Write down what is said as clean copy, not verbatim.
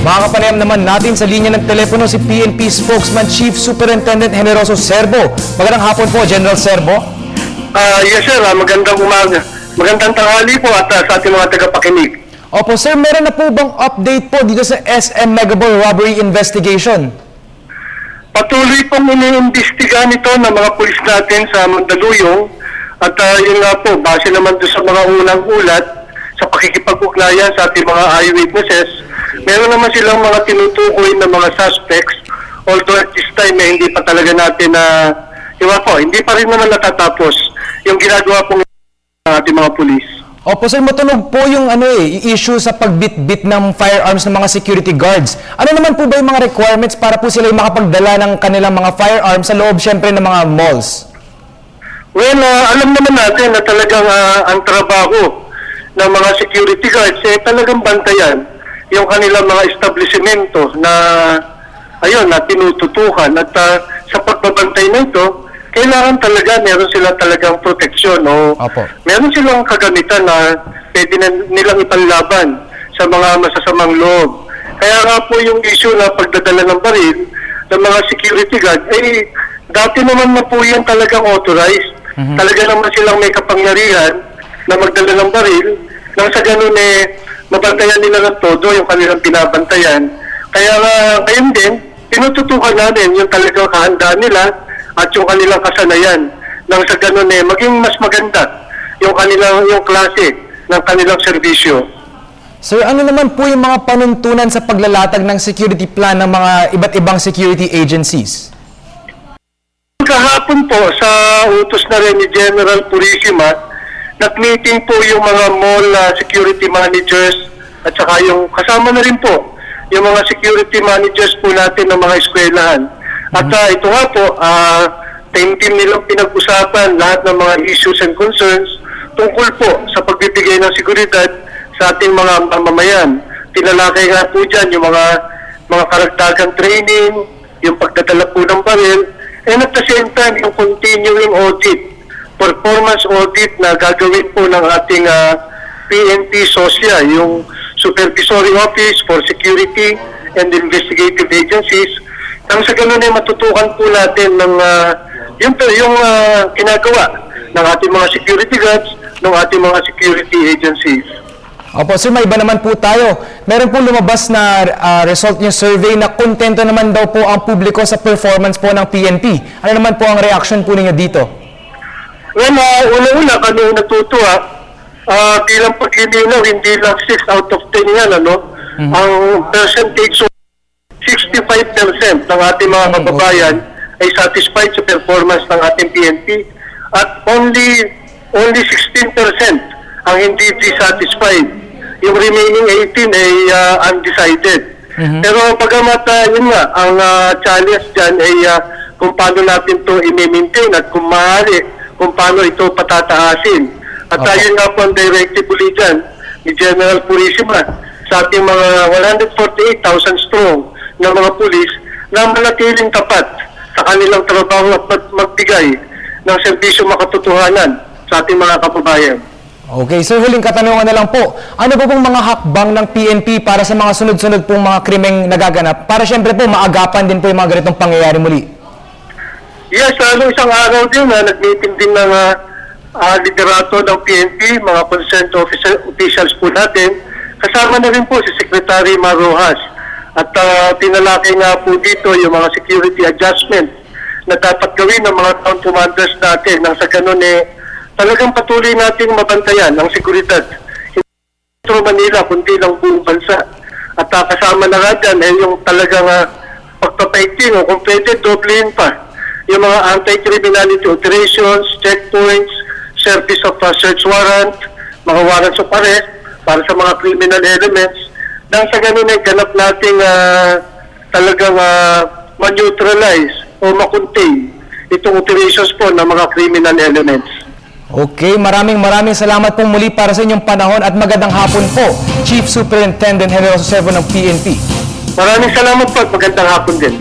Mga kapanayam naman natin sa linya ng telepono si PNP Spokesman Chief Superintendent Generoso Serbo. Magandang hapon po, General Serbo. Yes sir, magandang umaga. Magandang tanghali po at sa ating mga tagapakinig. Opo sir, meron na po bang update po dito sa SM Megaball Robbery Investigation? Patuloy pong iniimbestiga nito ng mga pulis natin sa Mandaluyong at yun nga po, base naman doon sa mga unang ulat sa pakikipag-ugnayan sa ating mga eyewitnesses, meron naman silang mga tinutukoy na mga suspects, although at this time hindi pa talaga natin hindi pa rin naman natatapos yung ginagawa pong ng ating mga pulis. Opo sir, matunog po yung issue sa pagbitbit ng firearms ng mga security guards. Ano naman po ba yung mga requirements para po sila makapagdala ng kanilang mga firearms sa loob syempre ng mga malls? Well, alam naman natin na talagang ang trabaho ng mga security guards talagang bantayan yung kanilang mga establishmento na tinututukan at sa pagbabantay na ito, kailangan talaga meron sila talagang proteksyon o meron silang kagamitan na pwede nilang ipanlaban sa mga masasamang loob. Kaya nga po yung issue na pagdadala ng baril ng mga security guard, dati naman na po yan talagang authorized. Talaga naman silang may kapangyarihan na magdala ng baril nang sa ganun mabantayan nila ng todo yung kanilang binabantayan. Kaya ngayon din, tinututukan namin yung talagang kahandaan nila at yung kanilang kasanayan nang sa ganun maging mas maganda yung klase ng kanilang serbisyo. Sir, ano naman po yung mga panuntunan sa paglalatag ng security plan ng mga iba't ibang security agencies? Kahapon po sa utos na rin ni General Purisima, nag-meeting po yung mga mall security managers at saka yung kasama na rin po yung mga security managers po natin ng mga eskwelahan. At ito nga po, team nilang pinag-usapan lahat ng mga issues and concerns tungkol po sa pagbibigay ng seguridad sa ating mga mamamayan. Tinalakay nga po dyan yung mga karagdagang training, yung pagdadala po ng baril, and at the same time, yung continuing audit, performance audit na gagawin po ng ating PNP SOSIA, yung Supervisory Office for Security and Investigative Agencies. Nang sa ganun matutukan po natin ng yung ginagawa ng ating mga security guards, ng ating mga security agencies. Opo, sir, may iba naman po tayo. Meron po lumabas na result yung survey na kontento naman daw po ang publiko sa performance po ng PNP. Ano naman po ang reaction po ninyo dito? Well, una-una kami natutuwa bilang paglilinaw, hindi lang 6 out of 10 yan, Ang percentage 65% ng ating mga kababayan ay satisfied sa performance ng ating PNP at only 16% ang hindi dissatisfied. Yung remaining 18 ay undecided. Pero pagamat yun nga, ang challenge dyan ay kung paano natin ito i-maintain at kung maaari, kung paano ito patataasin. At yun nga po ang directive ulit dyan ni General Purisima sa ating mga 148,000 strong ng mga pulis na manatiling tapat sa kanilang trabaho at magbigay ng serbisyo makatotohanan sa ating mga kababayan. Okay, so huling katanungan na lang po. Ano po pong mga hakbang ng PNP para sa mga sunod-sunod pong mga krimeng nagaganap para syempre po maagapan din po yung mga ganitong pangyayari muli? Yes, isang araw din nag-meeting din ng liderato ng PNP, mga concerned officials po natin. Kasama na rin po si Secretary Marojas. At tinalakay nga po dito yung mga security adjustment na dapat gawin ng mga town commanders natin nang sa ganun talagang patuloy nating mabantayan ang seguridad. Hindi sa Manila, kundi lang buong bansa. At kasama na nga dyan yung talagang pagpapaigting o kung pwede, doblehin pa yung mga anti-criminality operations, checkpoints, service of search warrant, mga warrants of arrest para sa mga criminal elements. Nang sa ganun ganap nating talagang ma-neutralize o ma-contain itong operations po ng mga criminal elements. Okay, maraming salamat po muli para sa inyong panahon at magandang hapon po, Chief Superintendent Generoso Serbo ng PNP. Maraming salamat po at magandang hapon din.